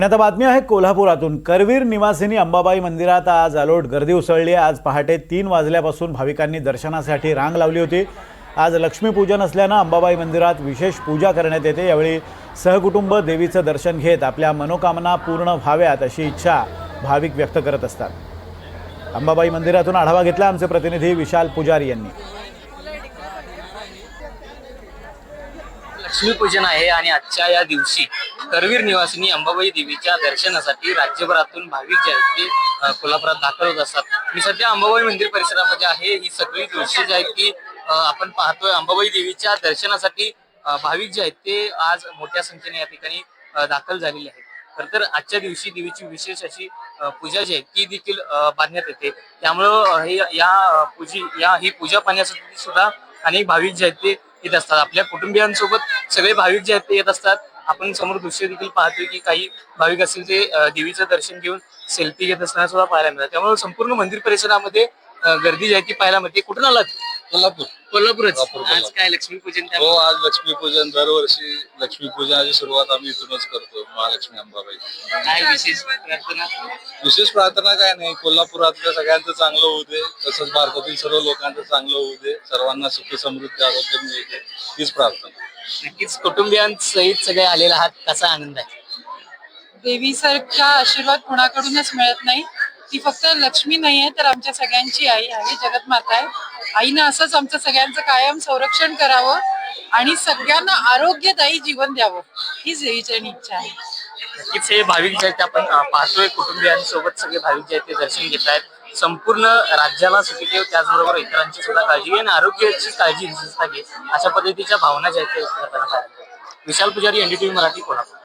आणि आता बातमी आहे कोल्हापुरातून। करवीर निवासिनी अंबाबाई मंदिरात आज अलोट गर्दी उसळली आहे। आज पहाटे 3 वाजल्यापासून भाविकांनी दर्शनासाठी रांग लावली होती। आज लक्ष्मीपूजन असल्याने अंबाबाई मंदिरात विशेष पूजा करण्यात येते। यावेळी सहकुटुंब देवीचं दर्शन घेत आपल्या मनोकामना पूर्ण व्हाव्यात अशी इच्छा भाविक व्यक्त करत असतात। अंबाबाई मंदिरातून आढावा घेतला आमचे प्रतिनिधी विशाल पुजारी यांनी। लक्ष्मीपूजन आहे आणि आजच्या या दिवशी करवीर निवासिनी अंबाबाई देवीच्या दर्शनासाठी राज्यभरातून भाविक जे आहेत ते कोल्हापुरात दाखल होत असतात। मी सध्या अंबाबाई मंदिर परिसरामध्ये आहे। ही सगळी दृश्ये जी आहेत की आपण पाहतोय अंबाबाई देवीच्या दर्शनासाठी भाविक जे आहेत ते आज मोठ्या संख्येने या ठिकाणी दाखल झालेले आहेत। खर तर आजच्या दिवशी देवीची विशेष अशी पूजा जी आहे ती देखील बांधण्यात येते। त्यामुळं ही पूजा पाहण्यासाठी सुद्धा अनेक भाविक जे आहेत ते येत असतात। आपल्या कुटुंबियांसोबत सगळे भाविक जे आहेत ते येत असतात। आपण समोर दृश्य देखील पाहतोय की काही भाविक असतील ते देवीचं दर्शन घेऊन सेल्फी घेत असताना सुद्धा पाहायला मिळतात। त्यामुळे संपूर्ण मंदिर परिसरामध्ये गर्दी जी आहे ती पाहायला मिळते। कुठून आलात? कोल्हापूरच। आज काय लक्ष्मीपूजन? हो, आज लक्ष्मीपूजन। दरवर्षी लक्ष्मीपूजनाची सुरुवात आम्ही इथूनच करतो, महालक्ष्मी अंबाबाई। काय विशेष प्रार्थना? विशेष प्रार्थना काय नाही, कोल्हापुरातल्या सगळ्यांचं चांगलं होऊ दे, तसंच भारतातील सर्व लोकांचं चांगलं होऊ दे, सर्वांना सुख समृद्धी आरोग्य मिळते, हीच प्रार्थना। नक्कीच कुटुंबियांसहित सगळे आलेले आहात, कसा आनंद आहे? देवीसारखा आशीर्वाद कोणाकडूनच मिळत नाही। ती फक्त लक्ष्मी नाहीये तर आमच्या सगळ्यांची आई आहे, जगतमाता आहे। आईनं असंच आमचं सगळ्यांचं कायम संरक्षण करावं आणि सगळ्यांना आरोग्यदायी जीवन द्यावं, हीच देवीची इच्छा आहे। नक्कीच हे भाविक जे आहेत आपण पाहतोय कुटुंबियांसोबत सगळे भाविक जे आहेत ते दर्शन घेत आहेत। संपूर्ण राज्याला सुखी ठेव, त्याचबरोबर इतरांची सुद्धा काळजी घे आणि आरोग्याची काळजी विशेषतः घे, अशा पद्धतीच्या भावना ज्या आहेत ते करताना पाहायला मिळतात। विशाल पुजारी, NDTV मराठी, कोल्हापूर।